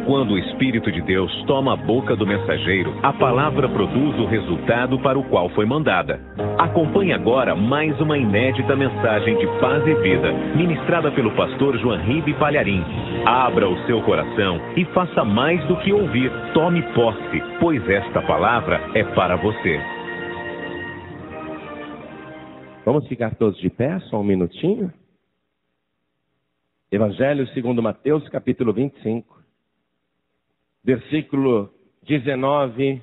Quando o Espírito de Deus toma a boca do mensageiro, a palavra produz o resultado para o qual foi mandada. Acompanhe agora mais uma inédita mensagem de paz e vida, ministrada pelo pastor Joanribe Palharim. Abra o seu coração e faça mais do que ouvir. Tome posse, pois esta palavra é para você. Vamos ficar todos de pé, só um minutinho? Evangelho segundo Mateus, capítulo 25, versículo 19,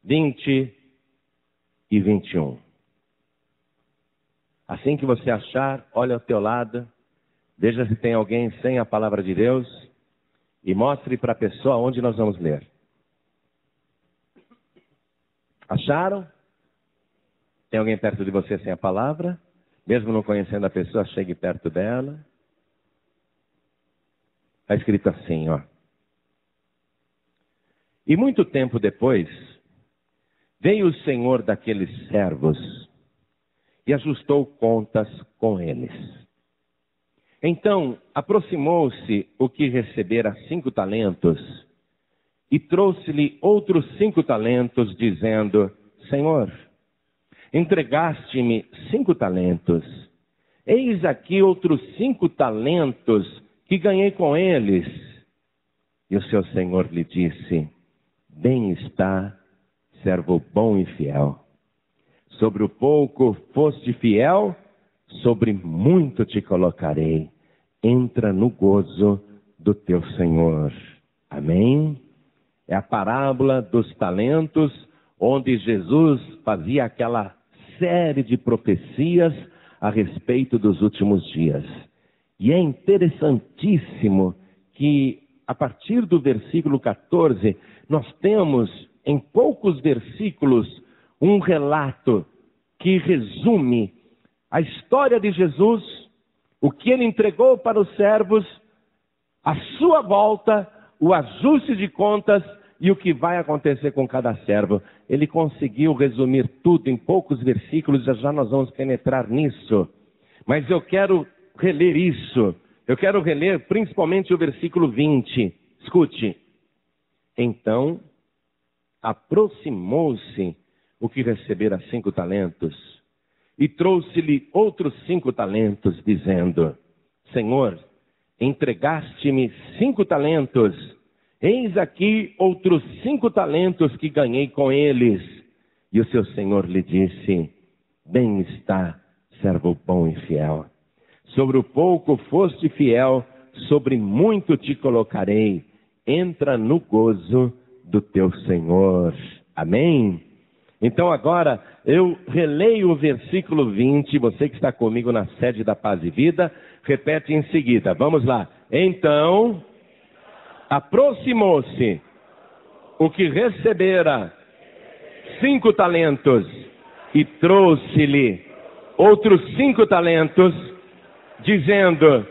20 e 21. Assim que você achar, olha ao teu lado, veja se tem alguém sem a palavra de Deus e mostre para a pessoa onde nós vamos ler. Acharam? Tem alguém perto de você sem a palavra? Mesmo não conhecendo a pessoa, chegue perto dela. Está escrito assim, ó. E muito tempo depois, veio o senhor daqueles servos e ajustou contas com eles. Então, aproximou-se o que recebera 5 talentos e trouxe-lhe outros 5 talentos, dizendo: Senhor, entregaste-me 5 talentos. Eis aqui outros 5 talentos que ganhei com eles. E o seu senhor lhe disse: bem está, servo bom e fiel. Sobre o pouco foste fiel, sobre muito te colocarei. Entra no gozo do teu Senhor. Amém? É a parábola dos talentos, onde Jesus fazia aquela série de profecias a respeito dos últimos dias. E é interessantíssimo que, a partir do versículo 14, nós temos, em poucos versículos, um relato que resume a história de Jesus, o que ele entregou para os servos, a sua volta, o ajuste de contas e o que vai acontecer com cada servo. Ele conseguiu resumir tudo em poucos versículos, já nós vamos penetrar nisso. Mas eu quero reler isso. Eu quero reler principalmente o versículo 20. Escute. Então, aproximou-se o que recebera 5 talentos e trouxe-lhe outros 5 talentos, dizendo: Senhor, entregaste-me 5 talentos. Eis aqui outros 5 talentos que ganhei com eles. E o seu senhor lhe disse: bem está, servo bom e fiel. Sobre o pouco foste fiel, sobre muito te colocarei. Entra no gozo do teu Senhor. Amém? Então agora eu releio o versículo 20. Você que está comigo na sede da Paz e Vida, repete em seguida. Vamos lá. Então, aproximou-se o que recebera 5 talentos e trouxe-lhe outros 5 talentos, dizendo: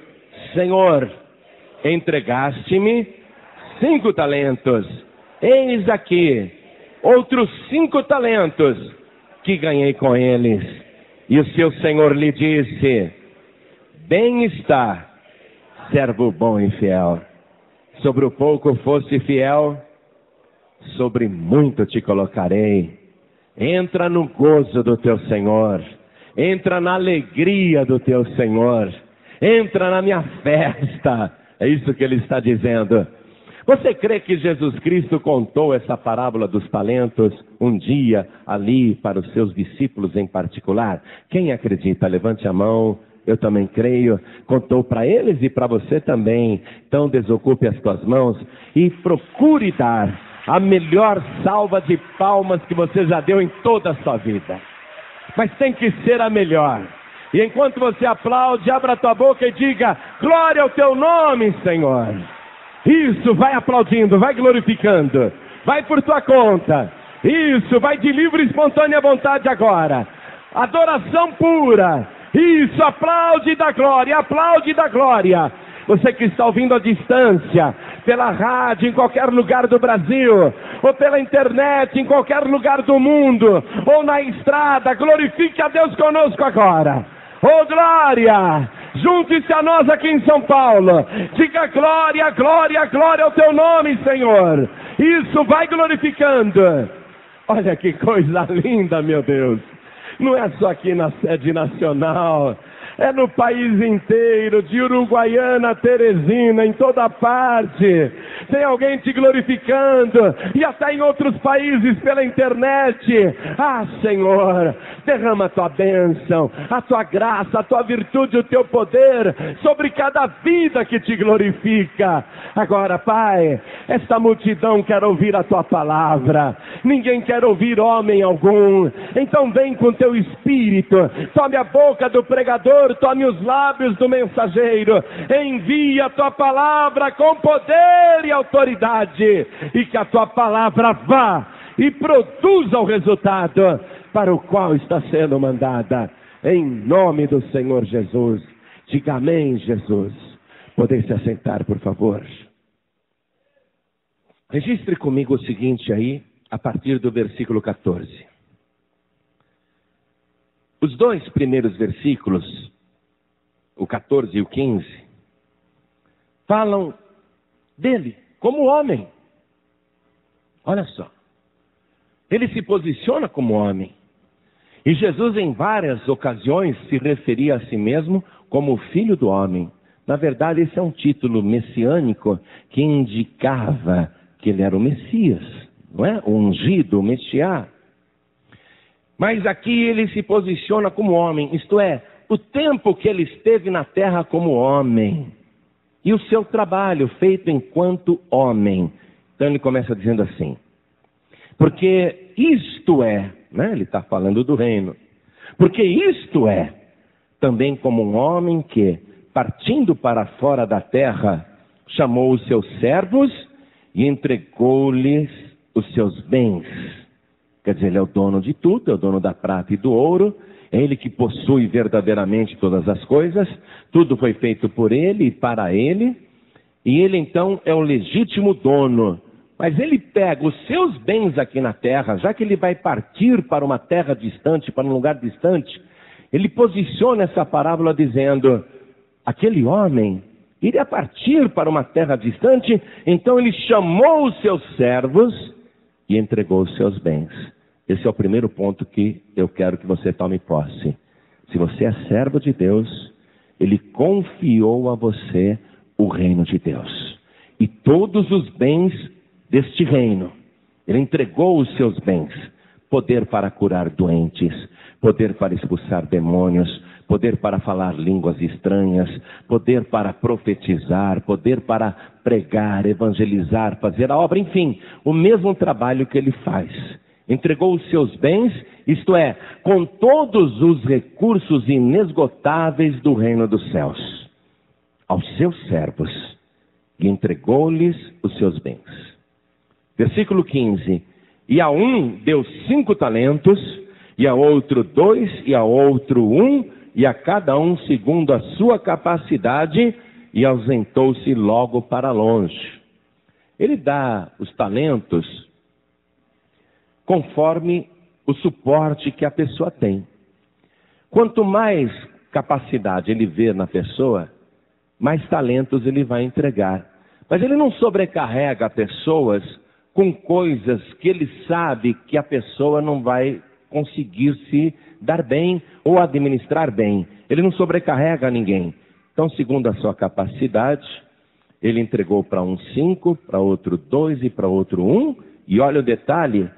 Senhor, entregaste-me 5 talentos. Eis aqui outros 5 talentos que ganhei com eles. E o seu senhor lhe disse: bem está, servo bom e fiel. Sobre o pouco foste fiel, sobre muito te colocarei. Entra no gozo do teu Senhor. Entra na alegria do teu Senhor. Entra na minha festa. É isso que ele está dizendo. Você crê que Jesus Cristo contou essa parábola dos talentos um dia ali para os seus discípulos em particular? Quem acredita? Levante a mão. Eu também creio. Contou para eles e para você também. Então desocupe as tuas mãos e procure dar a melhor salva de palmas que você já deu em toda a sua vida. Mas tem que ser a melhor. E enquanto você aplaude, abra a tua boca e diga: glória ao teu nome, Senhor. Isso, vai aplaudindo, vai glorificando. Vai por tua conta. Isso, vai de livre e espontânea vontade agora. Adoração pura. Isso, aplaude da glória, aplaude da glória. Você que está ouvindo à distância, pela rádio em qualquer lugar do Brasil, ou pela internet em qualquer lugar do mundo, ou na estrada, glorifique a Deus conosco agora. Oh glória! Junte-se a nós aqui em São Paulo. Diga glória, glória, glória ao teu nome, Senhor. Isso vai glorificando. Olha que coisa linda, meu Deus. Não é só aqui na sede nacional. É no país inteiro, de Uruguaiana a Teresina, em toda parte. Tem alguém te glorificando, e até em outros países pela internet. Ah, Senhor, derrama a tua bênção, a tua graça, a tua virtude, o teu poder sobre cada vida que te glorifica. Agora, Pai, esta multidão quer ouvir a tua palavra. Ninguém quer ouvir homem algum. Então vem com teu Espírito, tome a boca do pregador, tome os lábios do mensageiro, envia a tua palavra com poder e autoridade, e que a tua palavra vá e produza o resultado para o qual está sendo mandada, em nome do Senhor Jesus. Diga amém, Jesus. Podem se assentar, por favor. Registre comigo o seguinte aí, a partir do versículo 14. Os dois primeiros versículos, o 14 e o 15, falam dele como homem. Olha só. Ele se posiciona como homem. E Jesus em várias ocasiões se referia a si mesmo como o Filho do Homem. Na verdade, esse é um título messiânico que indicava que ele era o Messias, não é? O ungido, o Messiá. Mas aqui ele se posiciona como homem, isto é, o tempo que ele esteve na terra como homem. E o seu trabalho feito enquanto homem. Então ele começa dizendo assim: porque isto é, né? Ele está falando do reino. Porque isto é, também como um homem que, partindo para fora da terra, chamou os seus servos e entregou-lhes os seus bens. Quer dizer, ele é o dono de tudo, é o dono da prata e do ouro, é ele que possui verdadeiramente todas as coisas, tudo foi feito por ele e para ele, e ele então é o legítimo dono. Mas ele pega os seus bens aqui na terra, já que ele vai partir para uma terra distante, para um lugar distante, ele posiciona essa parábola dizendo: aquele homem iria partir para uma terra distante, então ele chamou os seus servos e entregou os seus bens. Esse é o primeiro ponto que eu quero que você tome posse. Se você é servo de Deus, ele confiou a você o reino de Deus. E todos os bens deste reino. Ele entregou os seus bens. Poder para curar doentes, poder para expulsar demônios, poder para falar línguas estranhas, poder para profetizar, poder para pregar, evangelizar, fazer a obra, enfim, o mesmo trabalho que ele faz. Entregou os seus bens, isto é, com todos os recursos inesgotáveis do reino dos céus, aos seus servos, e entregou-lhes os seus bens. Versículo 15: e a um deu 5 talentos, e a outro 2, e a outro 1, e a cada um segundo a sua capacidade, e ausentou-se logo para longe. Ele dá os talentos conforme o suporte que a pessoa tem. Quanto mais capacidade ele vê na pessoa, mais talentos ele vai entregar. Mas ele não sobrecarrega pessoas com coisas que ele sabe que a pessoa não vai conseguir se dar bem ou administrar bem. Ele não sobrecarrega ninguém. Então, segundo a sua capacidade, ele entregou para um 5, para outro 2 e para outro 1. E olha o detalhe: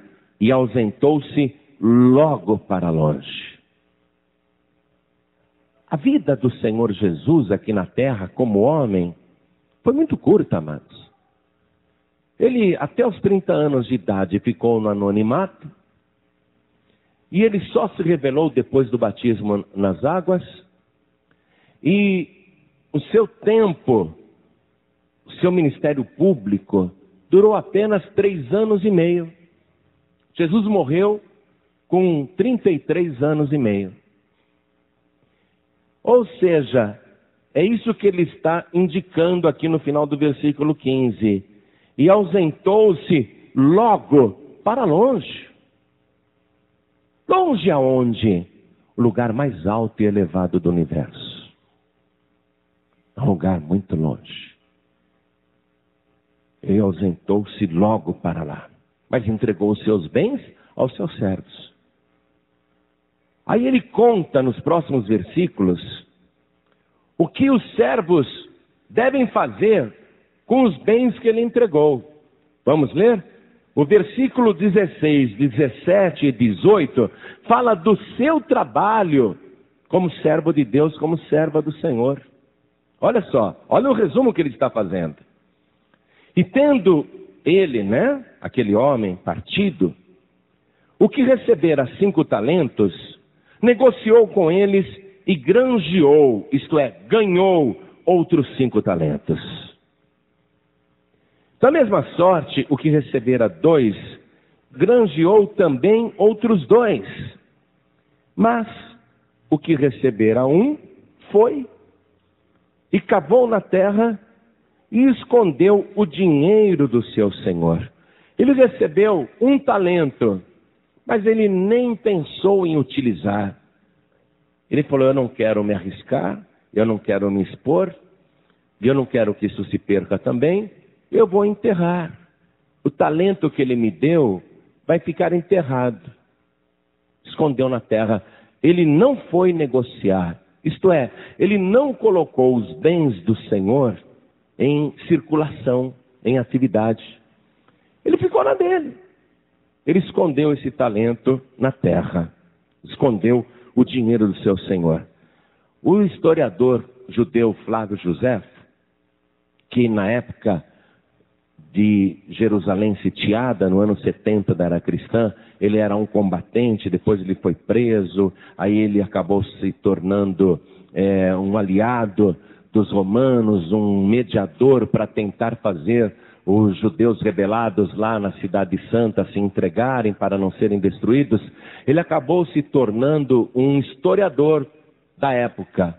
e ausentou-se logo para longe. A vida do Senhor Jesus aqui na terra como homem foi muito curta, amados. Ele até os 30 anos de idade ficou no anonimato. E ele só se revelou depois do batismo nas águas. E o seu tempo, o seu ministério público, durou apenas 3 anos e meio. Jesus morreu com 33 anos e meio. Ou seja, é isso que ele está indicando aqui no final do versículo 15. E ausentou-se logo para longe. Longe aonde? O lugar mais alto e elevado do universo. a um lugar muito longe. Ele ausentou-se logo para lá, mas entregou os seus bens aos seus servos. Aí ele conta nos próximos versículos o que os servos devem fazer com os bens que ele entregou. Vamos ler? O versículo 16, 17 e 18 fala do seu trabalho como servo de Deus, como serva do Senhor. Olha só, olha o resumo que ele está fazendo. E tendo ele, aquele homem partido, o que recebera 5 talentos, negociou com eles e granjeou, isto é, ganhou outros 5 talentos. Da mesma sorte, o que recebera 2, granjeou também outros 2. Mas o que recebera 1, foi e cavou na terra e escondeu o dinheiro do seu senhor. Ele recebeu 1 talento, mas ele nem pensou em utilizar. Ele falou: eu não quero me arriscar, eu não quero me expor, eu não quero que isso se perca também, eu vou enterrar. O talento que ele me deu vai ficar enterrado. Escondeu na terra. Ele não foi negociar. Isto é, ele não colocou os bens do Senhor em circulação, em atividade. Ele ficou na dele. Ele escondeu esse talento na terra. Escondeu o dinheiro do seu Senhor. O historiador judeu Flávio Josefo, que na época de Jerusalém sitiada, no ano 70 da era cristã, ele era um combatente, depois ele foi preso, aí ele acabou se tornando um aliado dos romanos, um mediador para tentar fazer os judeus rebelados lá na Cidade Santa se entregarem para não serem destruídos. Ele acabou se tornando um historiador da época.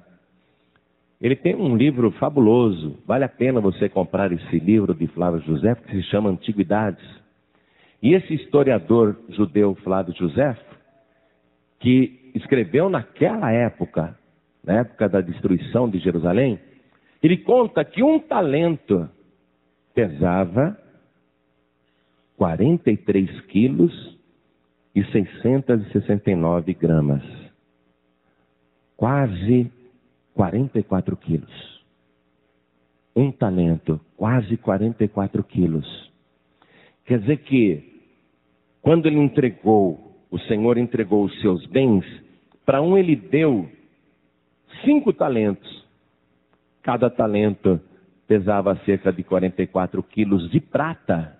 Ele tem um livro fabuloso, vale a pena você comprar esse livro de Flávio Josefo, que se chama Antiguidades. E esse historiador judeu Flávio Josefo, que escreveu naquela época, na época da destruição de Jerusalém, ele conta que 1 talento pesava 43 quilos e 669 gramas. Quase 44 quilos. 1 talento, quase 44 quilos. Quer dizer que, quando ele entregou, o Senhor entregou os seus bens, para um ele deu 5 talentos. Cada talento pesava cerca de 44 quilos de prata.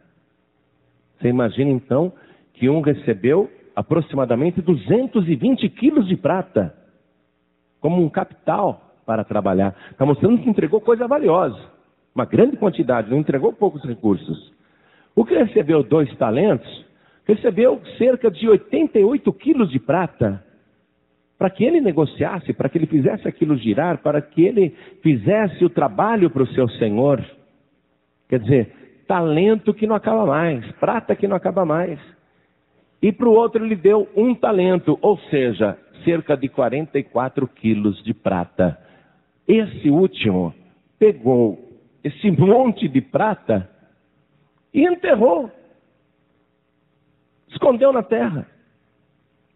Você imagina então que um recebeu aproximadamente 220 quilos de prata, como um capital para trabalhar. Está mostrando que entregou coisa valiosa, uma grande quantidade, não entregou poucos recursos. O que recebeu 2 talentos, recebeu cerca de 88 quilos de prata, para que ele negociasse, para que ele fizesse aquilo girar, para que ele fizesse o trabalho para o seu Senhor. Quer dizer, talento que não acaba mais, prata que não acaba mais. E para o outro ele deu 1 talento, ou seja, cerca de 44 quilos de prata. Esse último pegou esse monte de prata e enterrou. Escondeu na terra.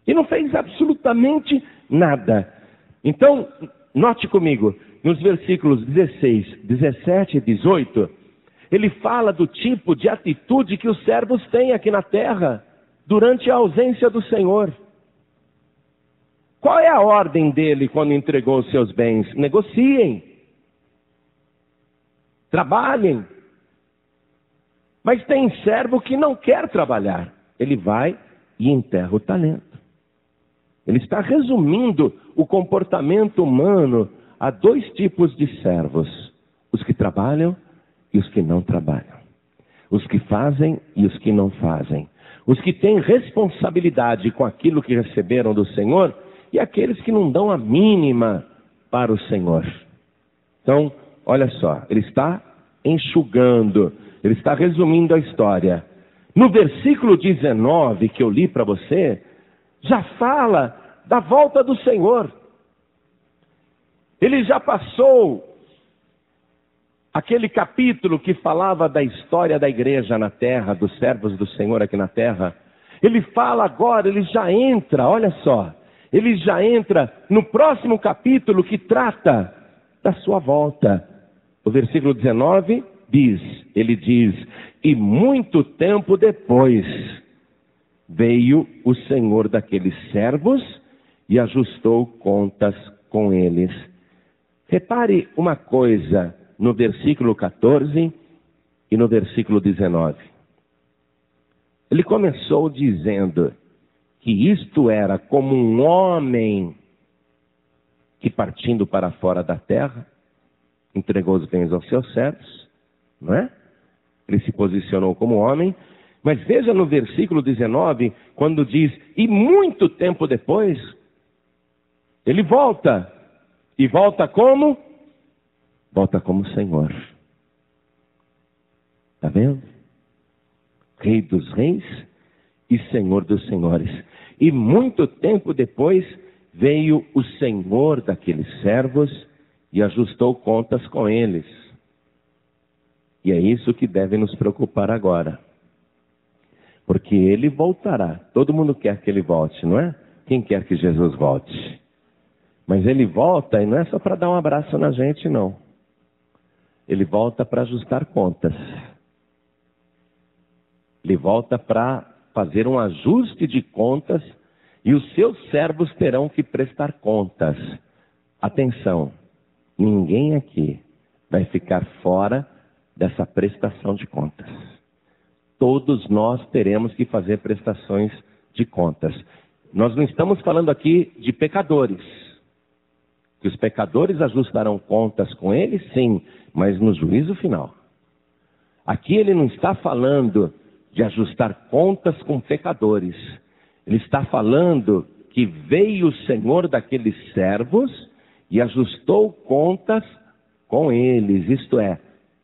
E não fez absolutamente nada. Então, note comigo, nos versículos 16, 17 e 18, ele fala do tipo de atitude que os servos têm aqui na terra durante a ausência do Senhor. Qual é a ordem dele quando entregou os seus bens? Negociem. Trabalhem. Mas tem servo que não quer trabalhar. Ele vai e enterra o talento. Ele está resumindo o comportamento humano a 2 tipos de servos: os que trabalham e os que não trabalham, os que fazem e os que não fazem, os que têm responsabilidade com aquilo que receberam do Senhor e aqueles que não dão a mínima para o Senhor. Então, olha só, ele está enxugando, ele está resumindo a história. No versículo 19 que eu li para você, já fala da volta do Senhor. Ele já passou aquele capítulo que falava da história da igreja na terra, dos servos do Senhor aqui na terra, ele fala agora, ele já entra, olha só, ele já entra no próximo capítulo que trata da sua volta. O versículo 19 ele diz, e muito tempo depois veio o Senhor daqueles servos e ajustou contas com eles. Repare uma coisa no versículo 14 e no versículo 19. Ele começou dizendo que isto era como um homem que, partindo para fora da terra, entregou os bens aos seus servos, não é? Ele se posicionou como homem, mas veja no versículo 19, quando diz, e muito tempo depois, ele volta. E volta como? Volta como Senhor. Está vendo? Rei dos reis e Senhor dos senhores. E muito tempo depois veio o Senhor daqueles servos e ajustou contas com eles. E é isso que deve nos preocupar agora. Porque ele voltará. Todo mundo quer que ele volte, não é? Quem quer que Jesus volte? Mas ele volta e não é só para dar um abraço na gente, não. Ele volta para ajustar contas. Ele volta para fazer um ajuste de contas e os seus servos terão que prestar contas. Atenção, ninguém aqui vai ficar fora dessa prestação de contas. Todos nós teremos que fazer prestações de contas. Nós não estamos falando aqui de pecadores. Que os pecadores ajustarão contas com eles, sim, mas no juízo final. Aqui ele não está falando de ajustar contas com pecadores. Ele está falando que veio o Senhor daqueles servos e ajustou contas com eles. Isto é,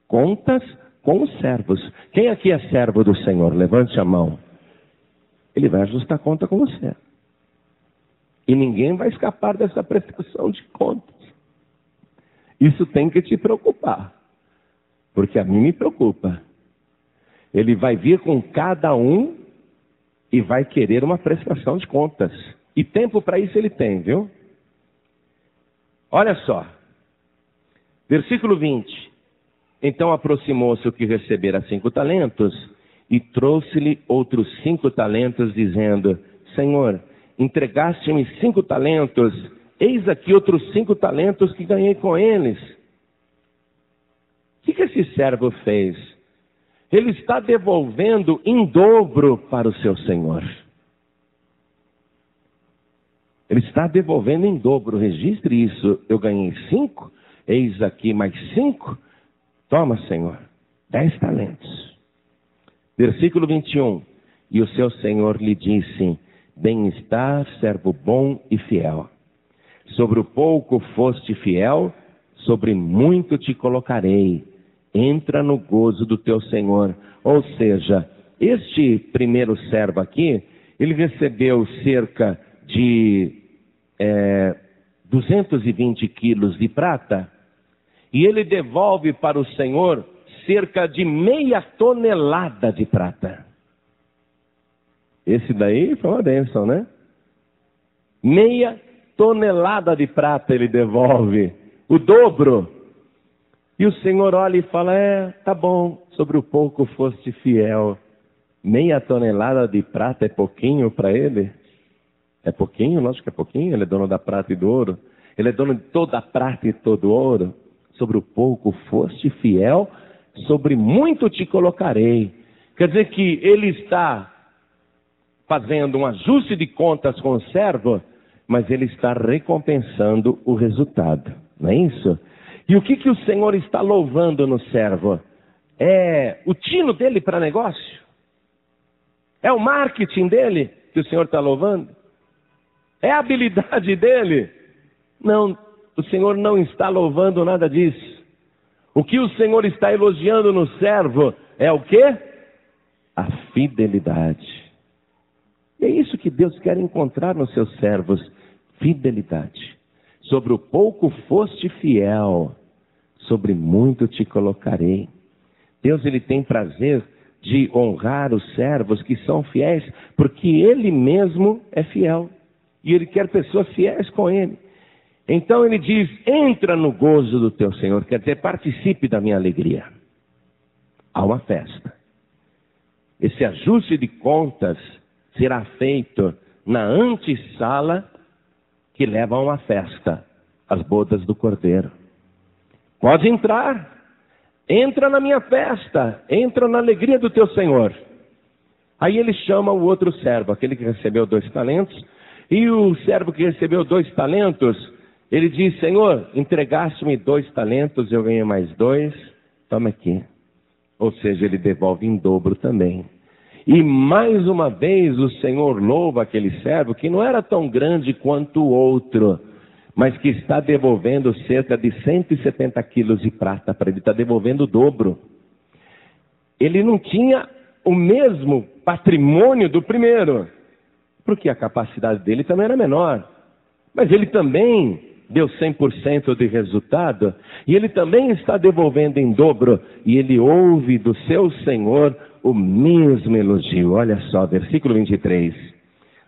contas com os servos. Quem aqui é servo do Senhor? Levante a mão. Ele vai ajustar conta com você. E ninguém vai escapar dessa prestação de contas. Isso tem que te preocupar. Porque a mim me preocupa. Ele vai vir com cada um e vai querer uma prestação de contas. E tempo para isso ele tem, viu? Olha só. Versículo 20. Então aproximou-se o que recebera 5 talentos e trouxe-lhe outros 5 talentos, dizendo, Senhor, entregaste-me 5 talentos, eis aqui outros 5 talentos que ganhei com eles. O que esse servo fez? Ele está devolvendo em dobro para o seu Senhor. Ele está devolvendo em dobro. Registre isso. Eu ganhei 5, eis aqui mais 5. Toma, Senhor, 10 talentos. Versículo 21. E o seu Senhor lhe disse, bem-estar, servo bom e fiel. Sobre o pouco foste fiel, sobre muito te colocarei. Entra no gozo do teu Senhor. Ou seja, este primeiro servo aqui, ele recebeu cerca de 220 quilos de prata, e ele devolve para o Senhor cerca de meia tonelada de prata. Esse daí foi uma bênção, né? Meia tonelada de prata ele devolve, o dobro. E o Senhor olha e fala, tá bom, sobre o pouco foste fiel. Meia tonelada de prata é pouquinho para ele? É pouquinho? Lógico que é pouquinho, ele é dono da prata e do ouro. Ele é dono de toda a prata e todo o ouro. Sobre o pouco foste fiel, sobre muito te colocarei. Quer dizer que ele está fazendo um ajuste de contas com o servo, mas ele está recompensando o resultado. Não é isso? E o que o Senhor está louvando no servo? É o tino dele para negócio? É o marketing dele que o Senhor está louvando? É a habilidade dele? Não, o Senhor não está louvando nada disso. O que o Senhor está elogiando no servo é o quê? A fidelidade. E é isso que Deus quer encontrar nos seus servos, fidelidade. Sobre o pouco foste fiel, sobre muito te colocarei. Deus, ele tem prazer de honrar os servos que são fiéis, porque ele mesmo é fiel. E ele quer pessoas fiéis com ele. Então ele diz, entra no gozo do teu Senhor, quer dizer, participe da minha alegria. Há uma festa. Esse ajuste de contas será feito na antessala que leva a uma festa, as bodas do Cordeiro. Pode entrar, entra na minha festa, entra na alegria do teu Senhor. Aí ele chama o outro servo, aquele que recebeu 2 talentos, e o servo que recebeu 2 talentos, ele diz, Senhor, entregaste-me 2 talentos, eu ganhei mais 2, toma aqui. Ou seja, ele devolve em dobro também. E mais uma vez o Senhor louva aquele servo que não era tão grande quanto o outro, mas que está devolvendo cerca de 170 quilos de prata para ele, está devolvendo o dobro. Ele não tinha o mesmo patrimônio do primeiro, porque a capacidade dele também era menor. Mas ele também deu 100% de resultado, e ele também está devolvendo em dobro, e ele ouve do seu Senhor o mesmo elogio. Olha só, versículo 23.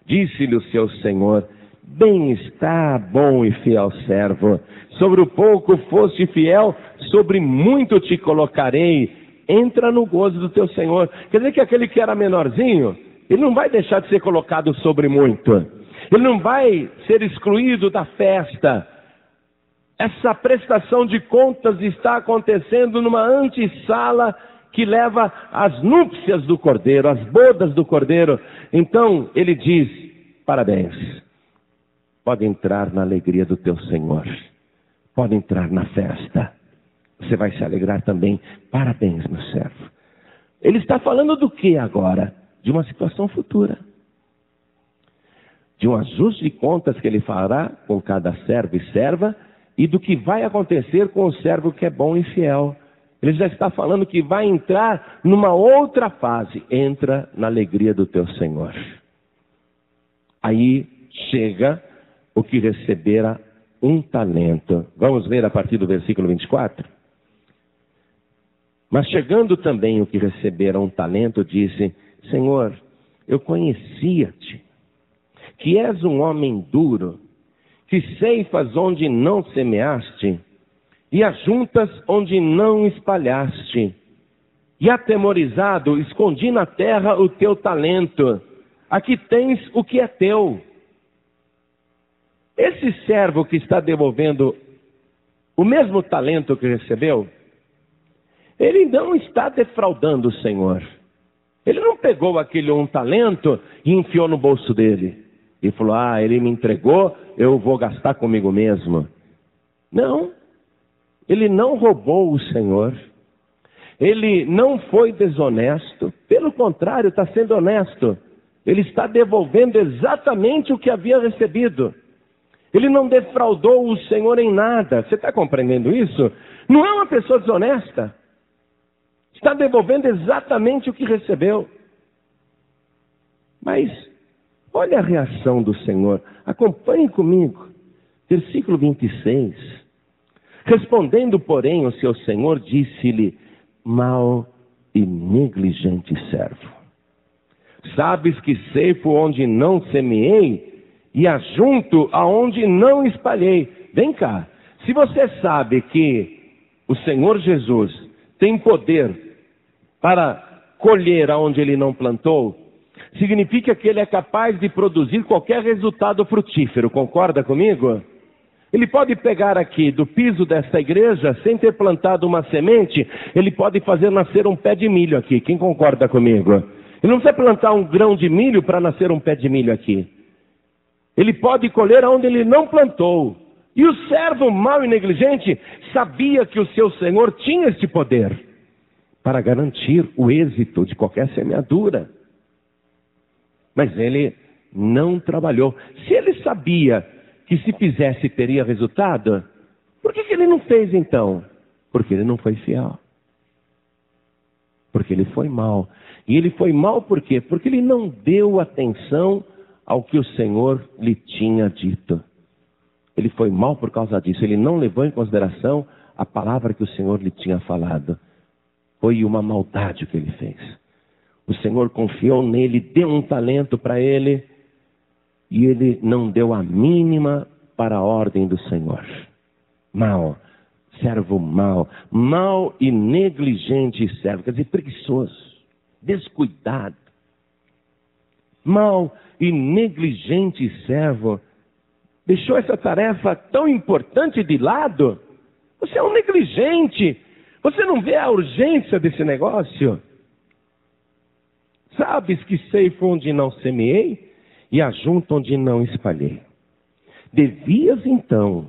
Disse-lhe o seu Senhor, bem está, bom e fiel servo, sobre o pouco foste fiel, sobre muito te colocarei, entra no gozo do teu Senhor. Quer dizer que aquele que era menorzinho, ele não vai deixar de ser colocado sobre muito. Ele não vai ser excluído da festa. Essa prestação de contas está acontecendo numa antessala que leva às núpcias do Cordeiro, às bodas do Cordeiro. Então ele diz, parabéns, pode entrar na alegria do teu Senhor, pode entrar na festa, você vai se alegrar também, parabéns meu servo. Ele está falando do que agora? De uma situação futura. De um ajuste de contas que ele fará com cada servo e serva, e do que vai acontecer com o servo que é bom e fiel. Ele já está falando que vai entrar numa outra fase. Entra na alegria do teu Senhor. Aí chega o que recebera 1 talento. Vamos ver a partir do versículo 24? Mas chegando também o que recebera 1 talento, disse, Senhor, eu conhecia-te, que és um homem duro, que ceifas onde não semeaste, e ajuntas onde não espalhaste. E atemorizado, escondi na terra o teu talento. Aqui tens o que é teu. Esse servo que está devolvendo o mesmo talento que recebeu, ele não está defraudando o Senhor. Ele não pegou aquele 1 talento e enfiou no bolso dele. E falou, ele me entregou, eu vou gastar comigo mesmo. Não, ele não roubou o Senhor. Ele não foi desonesto. Pelo contrário, está sendo honesto. Ele está devolvendo exatamente o que havia recebido. Ele não defraudou o Senhor em nada. Você está compreendendo isso? Não é uma pessoa desonesta. Está devolvendo exatamente o que recebeu. Mas olha a reação do Senhor. Acompanhe comigo. Versículo 26. Respondendo, porém, o seu Senhor disse-lhe, mau e negligente servo. Sabes que ceifo onde não semeei e ajunto aonde não espalhei. Vem cá. Se você sabe que o Senhor Jesus tem poder para colher aonde ele não plantou, significa que ele é capaz de produzir qualquer resultado frutífero. Concorda comigo? Ele pode pegar aqui do piso desta igreja, sem ter plantado uma semente, ele pode fazer nascer um pé de milho aqui. Quem concorda comigo? Ele não precisa plantar um grão de milho para nascer um pé de milho aqui. Ele pode colher onde ele não plantou. E o servo mau e negligente sabia que o seu Senhor tinha este poder para garantir o êxito de qualquer semeadura. Mas ele não trabalhou. Se ele sabia que se fizesse teria resultado, por que ele não fez então? Porque ele não foi fiel. Porque ele foi mau. E ele foi mau por quê? Porque ele não deu atenção ao que o Senhor lhe tinha dito. Ele foi mau por causa disso. Ele não levou em consideração a palavra que o Senhor lhe tinha falado. Foi uma maldade o que ele fez. O Senhor confiou nele, deu um talento para ele, e ele não deu a mínima para a ordem do Senhor. Mal, servo mau, mau e negligente servo, quer dizer, preguiçoso, descuidado. Mau e negligente servo, deixou essa tarefa tão importante de lado. Você é um negligente, você não vê a urgência desse negócio? Sabes que ceifo onde não semeei e ajunto onde não espalhei. Devias então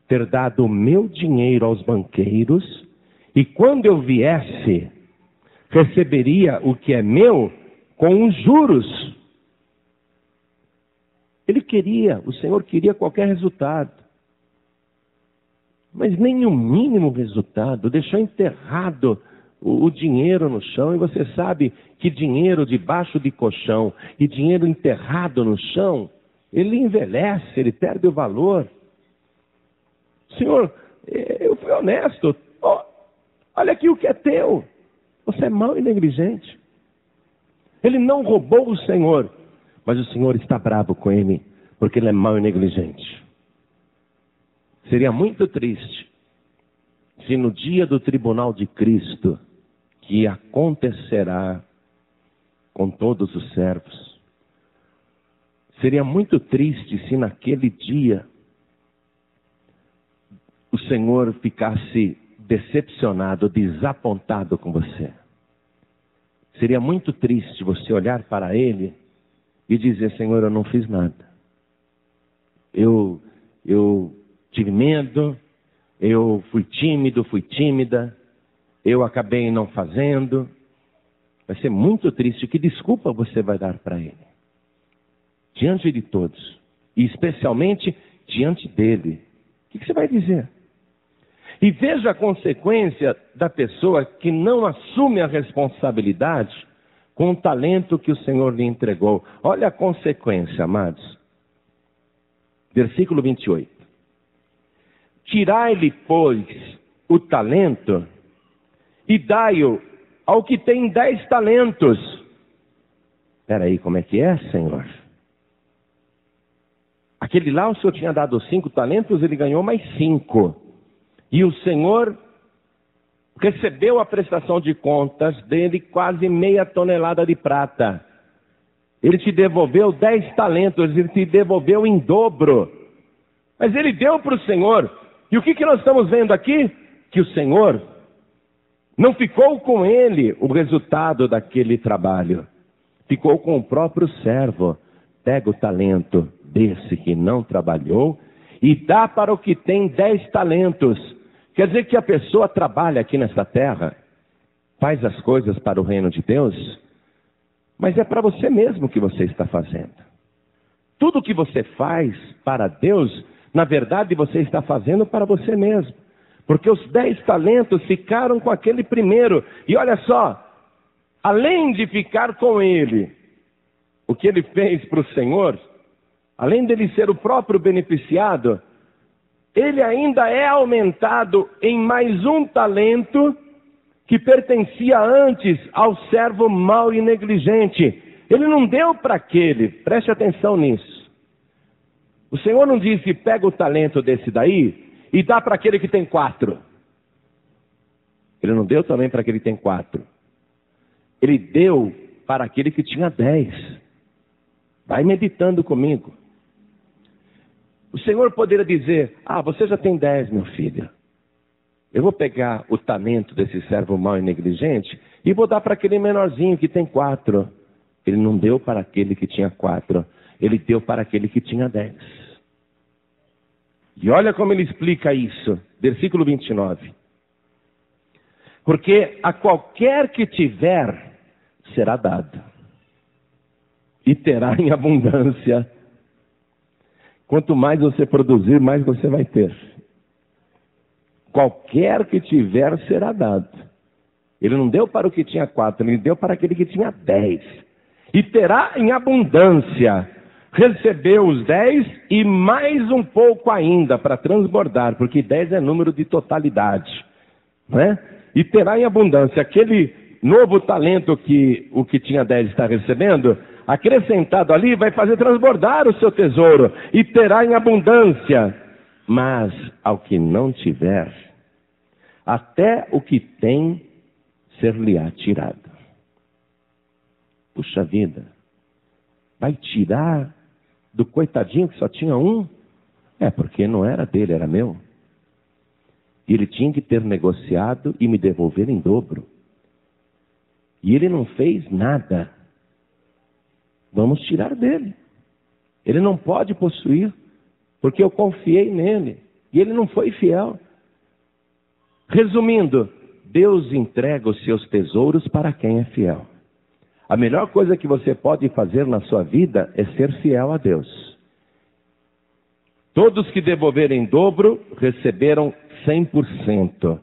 ter dado o meu dinheiro aos banqueiros, e quando eu viesse, receberia o que é meu com os juros. O Senhor queria qualquer resultado, mas nem o mínimo resultado. Deixou enterrado o dinheiro no chão, e você sabe que dinheiro debaixo de colchão e dinheiro enterrado no chão, ele envelhece, ele perde o valor. Senhor, eu fui honesto, olha aqui o que é teu. Você é mau e negligente. Ele não roubou o Senhor, mas o Senhor está bravo com ele, porque ele é mau e negligente. Seria muito triste se no dia do tribunal de Cristo, que acontecerá com todos os servos, seria muito triste se naquele dia o Senhor ficasse decepcionado, desapontado com você. Seria muito triste você olhar para Ele e dizer: Senhor, eu não fiz nada. Eu tive medo, eu fui tímido, fui tímida, eu acabei não fazendo. Vai ser muito triste. Que desculpa você vai dar para Ele? Diante de todos, e especialmente diante dEle. O que você vai dizer? E veja a consequência da pessoa que não assume a responsabilidade com o talento que o Senhor lhe entregou. Olha a consequência, amados. Versículo 28. Tirai-lhe, pois, o talento e dai-o ao que tem 10 talentos. Espera aí, como é que é, Senhor? Aquele lá, o Senhor tinha dado 5 talentos, ele ganhou mais 5. E o Senhor recebeu a prestação de contas dele, quase meia tonelada de prata. Ele te devolveu 10 talentos, ele te devolveu em dobro. Mas ele deu para o Senhor. E o que nós estamos vendo aqui? Que o Senhor não ficou com ele o resultado daquele trabalho. Ficou com o próprio servo. Pega o talento desse que não trabalhou e dá para o que tem 10 talentos. Quer dizer que a pessoa trabalha aqui nessa terra, faz as coisas para o reino de Deus, mas é para você mesmo que você está fazendo. Tudo que você faz para Deus, na verdade você está fazendo para você mesmo. Porque os 10 talentos ficaram com aquele primeiro. E olha só, além de ficar com ele, o que ele fez para o Senhor, além dele ser o próprio beneficiado, ele ainda é aumentado em mais um talento que pertencia antes ao servo mau e negligente. Ele não deu para aquele, preste atenção nisso. O Senhor não disse: pega o talento desse daí e dá para aquele que tem 4. Ele não deu também para aquele que tem 4. Ele deu para aquele que tinha 10. Vai meditando comigo. O Senhor poderia dizer: você já tem 10, meu filho. Eu vou pegar o talento desse servo mau e negligente e vou dar para aquele menorzinho que tem 4. Ele não deu para aquele que tinha 4. Ele deu para aquele que tinha 10. E olha como ele explica isso. Versículo 29. Porque a qualquer que tiver, será dado. E terá em abundância. Quanto mais você produzir, mais você vai ter. Qualquer que tiver, será dado. Ele não deu para o que tinha 4, ele deu para aquele que tinha 10. E terá em abundância. recebeu os 10 e mais um pouco ainda para transbordar, porque 10 é número de totalidade, né? E terá em abundância. Aquele novo talento que o que tinha 10 está recebendo, acrescentado ali, vai fazer transbordar o seu tesouro e terá em abundância. Mas ao que não tiver, até o que tem ser-lhe-á tirado. Puxa vida, vai tirar do coitadinho que só tinha um? É, porque não era dele, era meu. E ele tinha que ter negociado e me devolver em dobro. E ele não fez nada. Vamos tirar dele. Ele não pode possuir, porque eu confiei nele. E ele não foi fiel. Resumindo, Deus entrega os seus tesouros para quem é fiel. A melhor coisa que você pode fazer na sua vida é ser fiel a Deus. Todos que devolverem em dobro receberam 100%.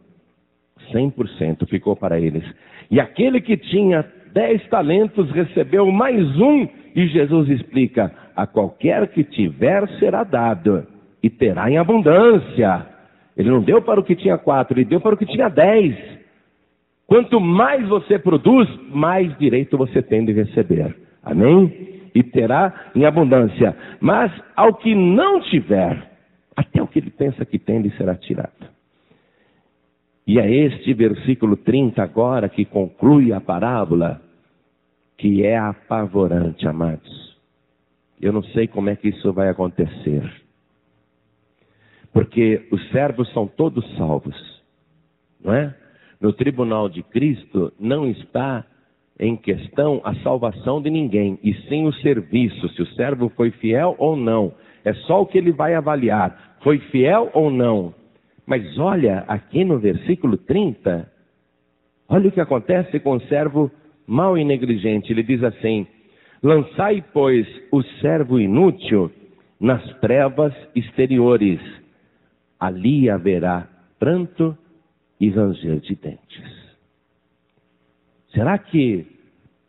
100% ficou para eles. E aquele que tinha 10 talentos recebeu mais um. E Jesus explica: a qualquer que tiver será dado, e terá em abundância. Ele não deu para o que tinha 4, ele deu para o que tinha 10. Quanto mais você produz, mais direito você tem de receber. Amém? E terá em abundância. Mas ao que não tiver, até o que ele pensa que tem lhe será tirado. E é este versículo 30 agora que conclui a parábola, que é apavorante, amados. Eu não sei como é que isso vai acontecer. Porque os servos são todos salvos, não é? No tribunal de Cristo não está em questão a salvação de ninguém, e sim o serviço, se o servo foi fiel ou não. É só o que ele vai avaliar, foi fiel ou não. Mas olha, aqui no versículo 30, olha o que acontece com o servo mau e negligente. Ele diz assim: lançai, pois, o servo inútil nas trevas exteriores. Ali haverá pranto e ranger de dentes. Será que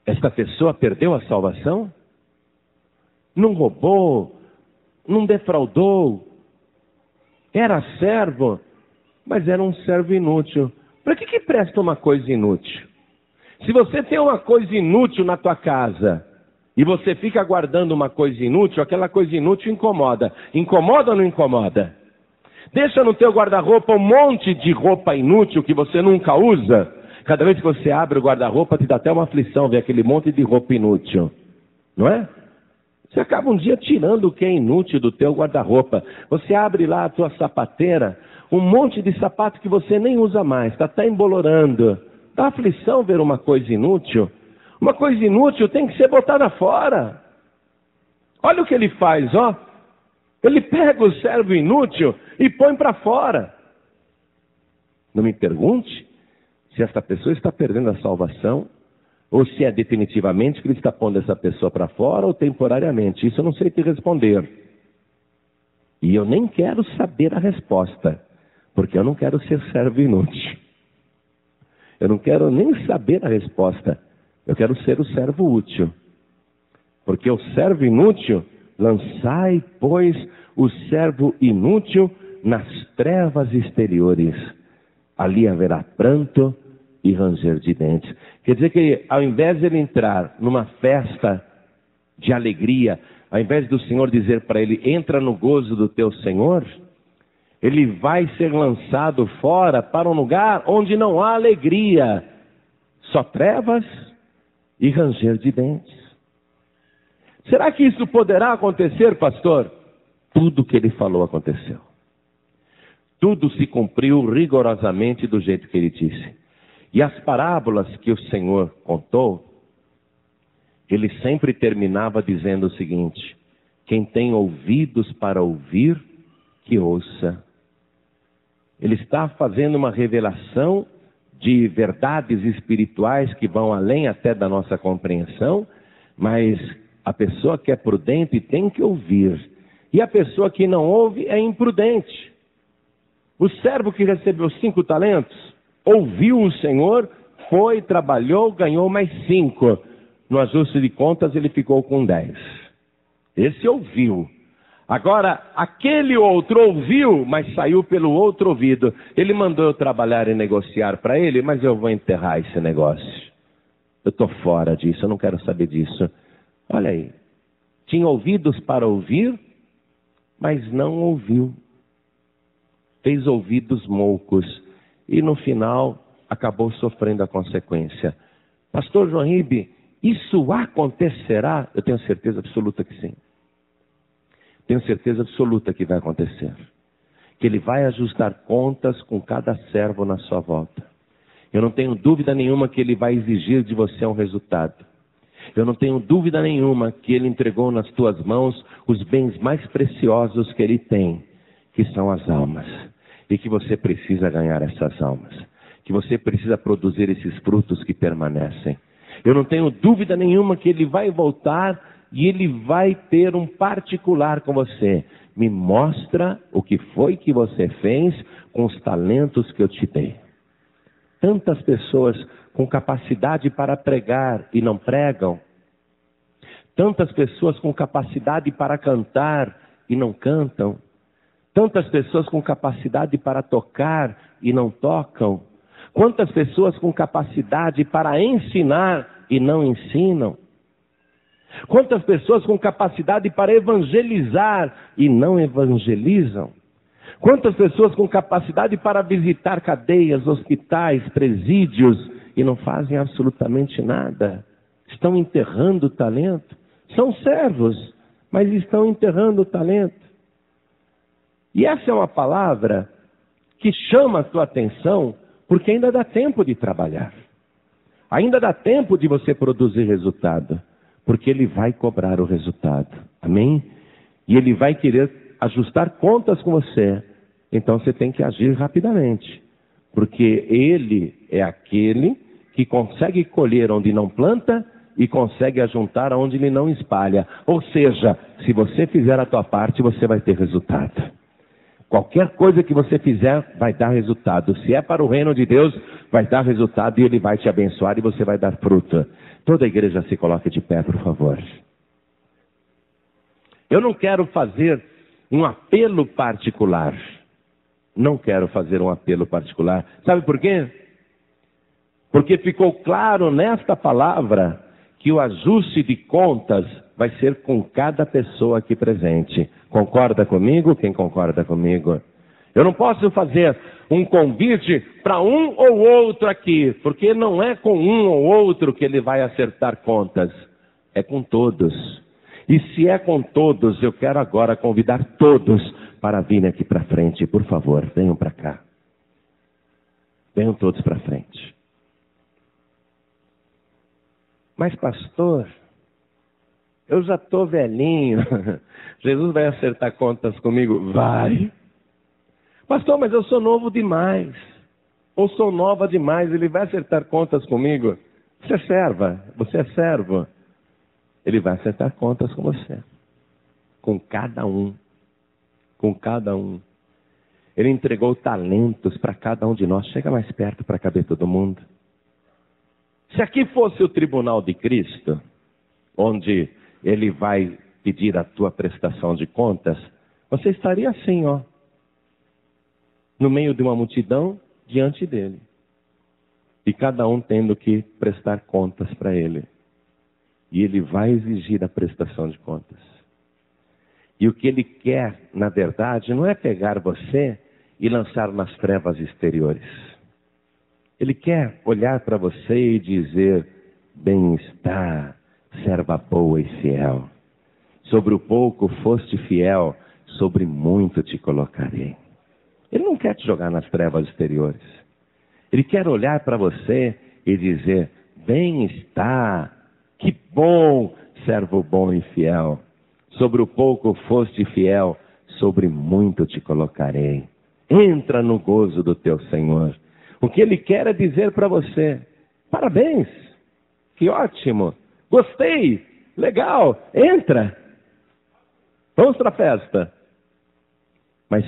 esta pessoa perdeu a salvação? Não roubou, não defraudou, era servo, mas era um servo inútil. Para que presta uma coisa inútil? Se você tem uma coisa inútil na tua casa e você fica guardando uma coisa inútil, aquela coisa inútil incomoda. Incomoda ou não incomoda? Deixa no teu guarda-roupa um monte de roupa inútil que você nunca usa. Cada vez que você abre o guarda-roupa, te dá até uma aflição ver aquele monte de roupa inútil. Não é? Você acaba um dia tirando o que é inútil do teu guarda-roupa. Você abre lá a tua sapateira, um monte de sapato que você nem usa mais, está até embolorando. Dá aflição ver uma coisa inútil. Uma coisa inútil tem que ser botada fora. Olha o que ele faz, ó. Ele pega o servo inútil e põe para fora. Não me pergunte se esta pessoa está perdendo a salvação, ou se é definitivamente que ele está pondo essa pessoa para fora, ou temporariamente. Isso eu não sei te responder. E eu nem quero saber a resposta, porque eu não quero ser servo inútil. Eu não quero nem saber a resposta. Eu quero ser o servo útil. Porque o servo inútil, lançai, pois, o servo inútil nas trevas exteriores. Ali haverá pranto e ranger de dentes. Quer dizer que ao invés de ele entrar numa festa de alegria, ao invés do Senhor dizer para ele: entra no gozo do teu Senhor, ele vai ser lançado fora para um lugar onde não há alegria, só trevas e ranger de dentes. Será que isso poderá acontecer, pastor? Tudo que ele falou aconteceu. Tudo se cumpriu rigorosamente do jeito que ele disse. E as parábolas que o Senhor contou, ele sempre terminava dizendo o seguinte: quem tem ouvidos para ouvir, que ouça. Ele está fazendo uma revelação de verdades espirituais que vão além até da nossa compreensão, mas a pessoa que é prudente tem que ouvir. E a pessoa que não ouve é imprudente. O servo que recebeu 5 talentos, ouviu o Senhor, foi, trabalhou, ganhou mais 5. No ajuste de contas ele ficou com 10. Esse ouviu. Agora, aquele outro ouviu, mas saiu pelo outro ouvido. Ele mandou eu trabalhar e negociar para ele, mas eu vou enterrar esse negócio. Eu estou fora disso, eu não quero saber disso. Olha aí, tinha ouvidos para ouvir, mas não ouviu. Fez ouvidos moucos e no final acabou sofrendo a consequência. Pastor João Ribe, isso acontecerá? Eu tenho certeza absoluta que sim. Tenho certeza absoluta que vai acontecer. Que ele vai ajustar contas com cada servo na sua volta. Eu não tenho dúvida nenhuma que ele vai exigir de você um resultado. Eu não tenho dúvida nenhuma que ele entregou nas tuas mãos os bens mais preciosos que ele tem, que são as almas. E que você precisa ganhar essas almas. Que você precisa produzir esses frutos que permanecem. Eu não tenho dúvida nenhuma que ele vai voltar e ele vai ter um particular com você. Me mostra o que foi que você fez com os talentos que eu te dei. Tantas pessoas com capacidade para pregar e não pregam. Tantas pessoas com capacidade para cantar e não cantam. Tantas pessoas com capacidade para tocar e não tocam. Quantas pessoas com capacidade para ensinar e não ensinam. Quantas pessoas com capacidade para evangelizar e não evangelizam. Quantas pessoas com capacidade para visitar cadeias, hospitais, presídios e não fazem absolutamente nada. Estão enterrando o talento. São servos, mas estão enterrando o talento. E essa é uma palavra que chama a tua atenção, porque ainda dá tempo de trabalhar. Ainda dá tempo de você produzir resultado, porque ele vai cobrar o resultado. Amém? E ele vai querer ajustar contas com você. Então você tem que agir rapidamente, porque ele é aquele que consegue colher onde não planta e consegue ajuntar onde ele não espalha. Ou seja, se você fizer a tua parte, você vai ter resultado. Qualquer coisa que você fizer vai dar resultado. Se é para o reino de Deus, vai dar resultado e ele vai te abençoar e você vai dar fruto. Toda a igreja se coloque de pé, por favor. Eu não quero fazer um apelo particular. Não quero fazer um apelo particular. Sabe por quê? Porque ficou claro nesta palavra que o ajuste de contas vai ser com cada pessoa aqui presente. Concorda comigo? Quem concorda comigo? Eu não posso fazer um convite para um ou outro aqui, porque não é com um ou outro que ele vai acertar contas. É com todos. E se é com todos, eu quero agora convidar todos para virem aqui para frente. Por favor, venham para cá. Venham todos para frente. Mas pastor, eu já estou velhinho. Jesus vai acertar contas comigo? Vai. Pastor, mas eu sou novo demais. Ou sou nova demais, ele vai acertar contas comigo? Você é serva, você é servo. Ele vai acertar contas com você. Com cada um. Com cada um. Ele entregou talentos para cada um de nós. Chega mais perto para caber todo mundo. Se aqui fosse o tribunal de Cristo, onde ele vai pedir a tua prestação de contas, você estaria assim, ó. No meio de uma multidão, diante dele. E cada um tendo que prestar contas para ele. E ele vai exigir a prestação de contas. E o que ele quer, na verdade, não é pegar você e lançar nas trevas exteriores. Ele quer olhar para você e dizer: bem está, serva boa e fiel. Sobre o pouco foste fiel, sobre muito te colocarei. Ele não quer te jogar nas trevas exteriores. Ele quer olhar para você e dizer: bem está, que bom, servo bom e fiel. Sobre o pouco foste fiel, sobre muito te colocarei. Entra no gozo do teu Senhor. O que ele quer é dizer para você: parabéns, que ótimo, gostei, legal, entra. Vamos para a festa. Mas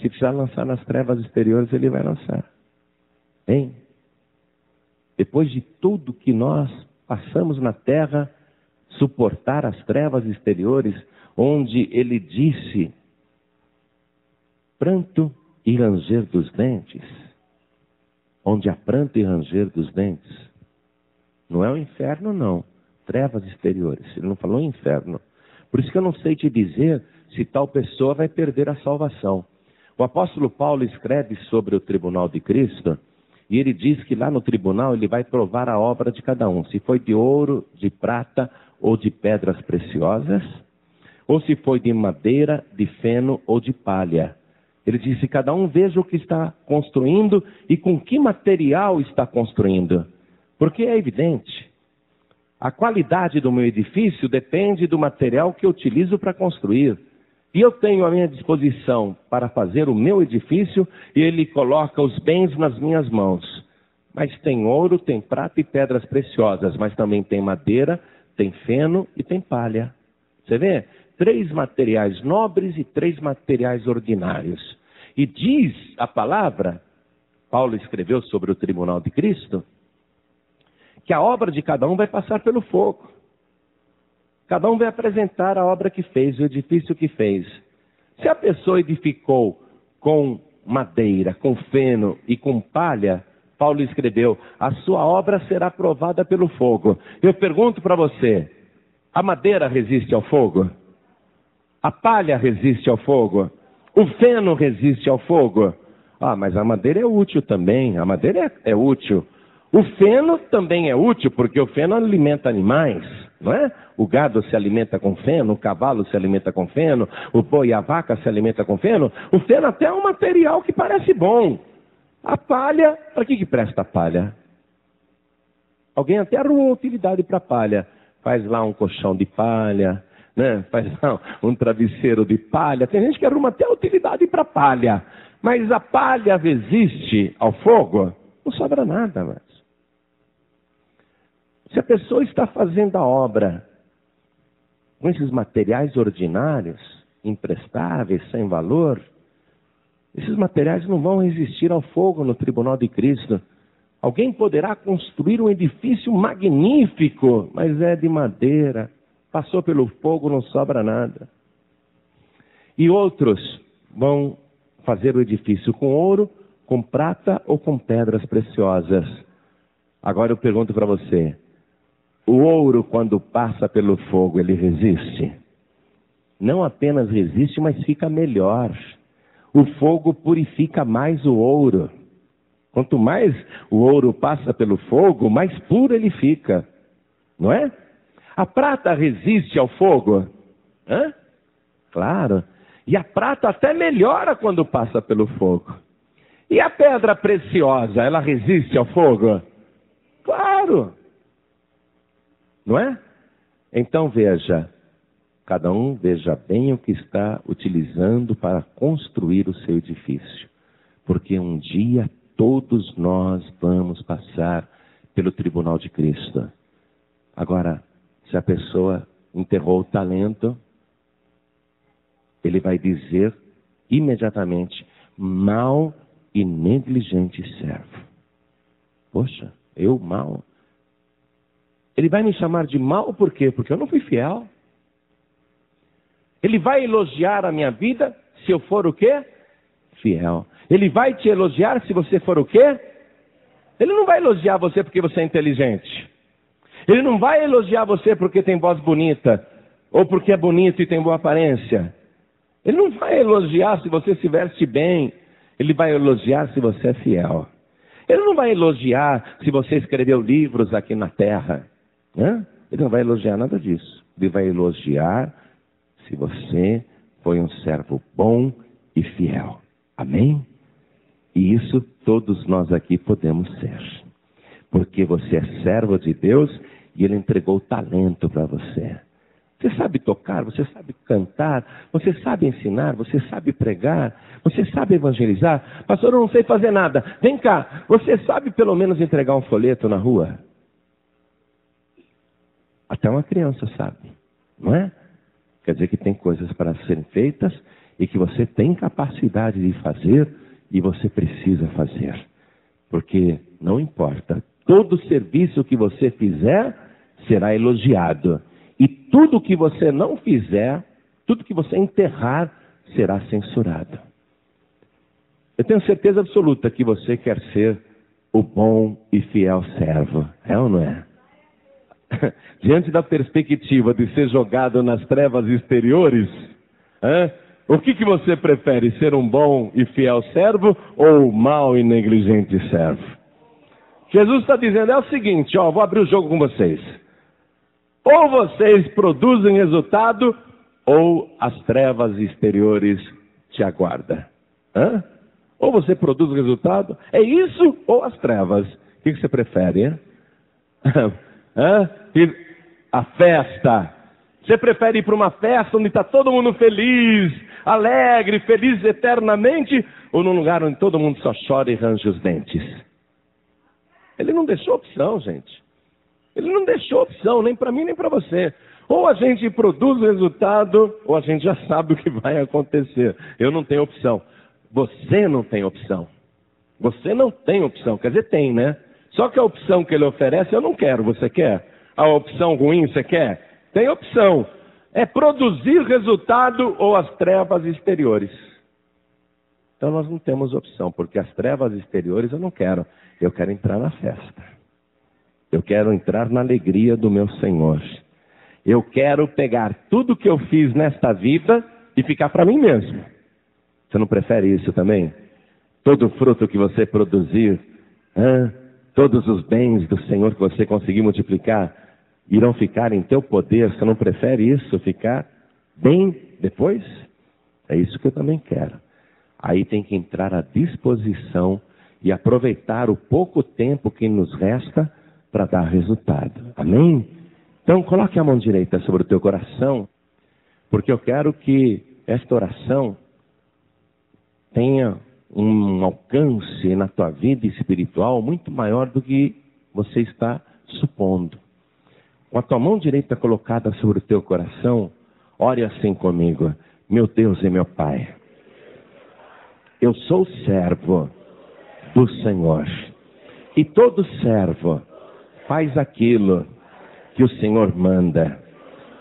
se precisar lançar nas trevas exteriores, ele vai lançar. Hein? Depois de tudo que nós passamos na terra, suportar as trevas exteriores, onde ele disse: pranto e ranger dos dentes. Onde há pranto e ranger dos dentes. Não é o inferno, não. Trevas exteriores. Ele não falou inferno. Por isso que eu não sei te dizer se tal pessoa vai perder a salvação. O apóstolo Paulo escreve sobre o tribunal de Cristo, e ele diz que lá no tribunal ele vai provar a obra de cada um. Se foi de ouro, de prata ou de pedras preciosas, ou se foi de madeira, de feno ou de palha. Ele disse: cada um veja o que está construindo e com que material está construindo. Porque é evidente, a qualidade do meu edifício depende do material que eu utilizo para construir. E eu tenho à minha disposição para fazer o meu edifício, e ele coloca os bens nas minhas mãos. Mas tem ouro, tem prata e pedras preciosas, mas também tem madeira, tem feno e tem palha. Você vê? 3 materiais nobres e 3 materiais ordinários. E diz a palavra, Paulo escreveu sobre o tribunal de Cristo, que a obra de cada um vai passar pelo fogo. Cada um vai apresentar a obra que fez, o edifício que fez. Se a pessoa edificou com madeira, com feno e com palha, Paulo escreveu: a sua obra será provada pelo fogo. Eu pergunto para você, a madeira resiste ao fogo? A palha resiste ao fogo? O feno resiste ao fogo? Ah, mas a madeira é útil também, a madeira é útil. O feno também é útil, porque o feno alimenta animais, não é? O gado se alimenta com feno, o cavalo se alimenta com feno, o boi e a vaca se alimentam com feno. O feno até é um material que parece bom. A palha, para que presta a palha? Alguém até arrumou utilidade para a palha. Faz lá um colchão de palha, né? Faz lá um travesseiro de palha. Tem gente que arruma até utilidade para a palha. Mas a palha resiste ao fogo? Não sobra nada mais. Se a pessoa está fazendo a obra com esses materiais ordinários, imprestáveis, sem valor, esses materiais não vão resistir ao fogo no tribunal de Cristo. Alguém poderá construir um edifício magnífico, mas é de madeira, passou pelo fogo, não sobra nada. E outros vão fazer o edifício com ouro, com prata ou com pedras preciosas. Agora eu pergunto para você, o ouro, quando passa pelo fogo, ele resiste? Não apenas resiste, mas fica melhor. O fogo purifica mais o ouro. Quanto mais o ouro passa pelo fogo, mais puro ele fica. Não é? A prata resiste ao fogo? Hã? Claro. E a prata até melhora quando passa pelo fogo. E a pedra preciosa, ela resiste ao fogo? Claro. Não é? Então veja, cada um veja bem o que está utilizando para construir o seu edifício. Porque um dia todos nós vamos passar pelo tribunal de Cristo. Agora, se a pessoa enterrou o talento, ele vai dizer imediatamente: mau e negligente servo. Poxa, eu mal? Ele vai me chamar de mal por quê? Porque eu não fui fiel. Ele vai elogiar a minha vida se eu for o quê? Fiel. Ele vai te elogiar se você for o quê? Ele não vai elogiar você porque você é inteligente. Ele não vai elogiar você porque tem voz bonita, ou porque é bonito e tem boa aparência. Ele não vai elogiar se você se veste bem. Ele vai elogiar se você é fiel. Ele não vai elogiar se você escreveu livros aqui na terra. Ele não vai elogiar nada disso. Ele vai elogiar se você foi um servo bom e fiel. Amém? E isso todos nós aqui podemos ser. Porque você é servo de Deus e Ele entregou talento para você. Você sabe tocar, você sabe cantar, você sabe ensinar, você sabe pregar, você sabe evangelizar. Pastor, eu não sei fazer nada. Vem cá, você sabe pelo menos entregar um folheto na rua? Até uma criança sabe, não é? Quer dizer que tem coisas para serem feitas e que você tem capacidade de fazer e você precisa fazer. Porque não importa, todo serviço que você fizer será elogiado. E tudo que você não fizer, tudo que você enterrar, será censurado. Eu tenho certeza absoluta que você quer ser o bom e fiel servo. É ou não é? Diante da perspectiva de ser jogado nas trevas exteriores, o que você prefere? Ser um bom e fiel servo ou mau e negligente servo? Jesus está dizendo, é o seguinte, vou abrir o jogo com vocês. Ou vocês produzem resultado, ou as trevas exteriores te aguardam. Ou você produz resultado, é isso ou as trevas? O que você prefere? A festa. Você prefere ir para uma festa onde está todo mundo feliz, alegre, feliz eternamente, ou num lugar onde todo mundo só chora e range os dentes? Ele não deixou opção, gente. Ele não deixou opção, nem para mim, nem para você. Ou a gente produz resultado, ou a gente já sabe o que vai acontecer. Eu não tenho opção. Você não tem opção. Você não tem opção. Quer dizer, tem, né? Só que a opção que ele oferece, eu não quero. Você quer? A opção ruim, você quer? Tem opção. É produzir resultado ou as trevas exteriores. Então nós não temos opção, porque as trevas exteriores eu não quero. Eu quero entrar na festa. Eu quero entrar na alegria do meu Senhor. Eu quero pegar tudo que eu fiz nesta vida e ficar para mim mesmo. Você não prefere isso também? Todo fruto que você produzir, todos os bens do Senhor que você conseguir multiplicar, irão ficar em teu poder. Você não prefere isso, ficar bem depois? É isso que eu também quero. Aí tem que entrar à disposição e aproveitar o pouco tempo que nos resta para dar resultado. Amém? Então coloque a mão direita sobre o teu coração, porque eu quero que esta oração tenha um alcance na tua vida espiritual muito maior do que você está supondo. Com a tua mão direita colocada sobre o teu coração, ore assim comigo. Meu Deus e meu Pai, eu sou servo do Senhor. E todo servo faz aquilo que o Senhor manda.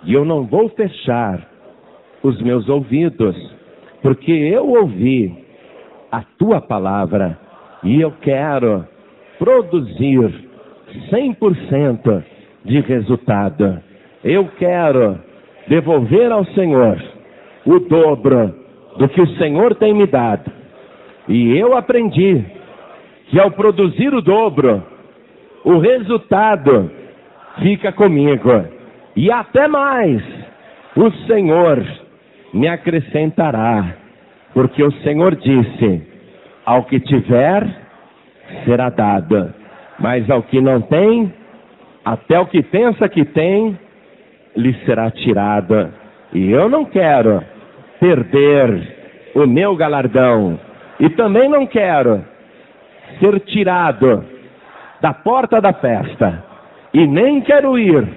E eu não vou fechar os meus ouvidos, porque eu ouvi a tua palavra e eu quero produzir 100% de resultado. Eu quero devolver ao Senhor o dobro do que o Senhor tem me dado. E eu aprendi que ao produzir o dobro, o resultado fica comigo. E até mais, o Senhor me acrescentará. Porque o Senhor disse, ao que tiver, será dado. Mas ao que não tem, até o que pensa que tem, lhe será tirado. E eu não quero perder o meu galardão. E também não quero ser tirado da porta da festa. E nem quero ir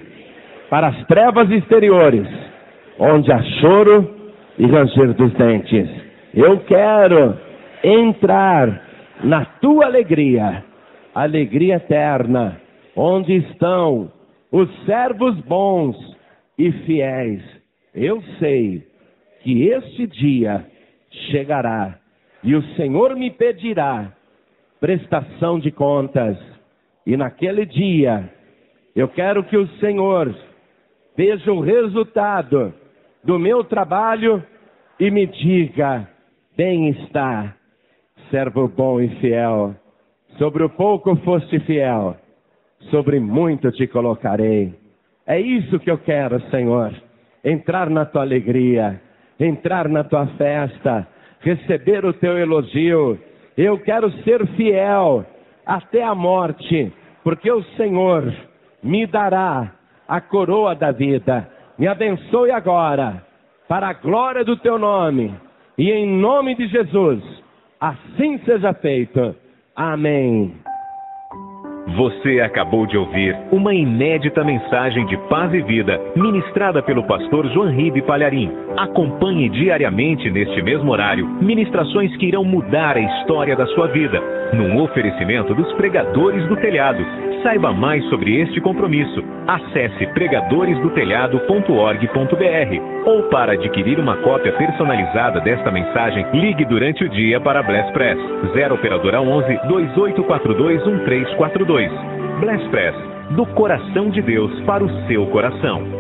para as trevas exteriores, onde há choro e ranger dos dentes. Eu quero entrar na tua alegria, alegria eterna, onde estão os servos bons e fiéis. Eu sei que este dia chegará e o Senhor me pedirá prestação de contas. E naquele dia, eu quero que o Senhor veja o resultado do meu trabalho e me diga, bem está, servo bom e fiel. Sobre o pouco foste fiel, sobre muito te colocarei. É isso que eu quero, Senhor. Entrar na tua alegria, entrar na tua festa, receber o teu elogio. Eu quero ser fiel até a morte, porque o Senhor me dará a coroa da vida. Me abençoe agora, para a glória do teu nome. E em nome de Jesus, assim seja feito. Amém. Você acabou de ouvir uma inédita mensagem de paz e vida, ministrada pelo pastor João Ribe Palharim. Acompanhe diariamente neste mesmo horário ministrações que irão mudar a história da sua vida, num oferecimento dos Pregadores do Telhado. Saiba mais sobre este compromisso. Acesse pregadoresdotelhado.org.br ou para adquirir uma cópia personalizada desta mensagem, ligue durante o dia para Bless Press 0 operadora 11 2842 1342. Bless Press, do coração de Deus para o seu coração.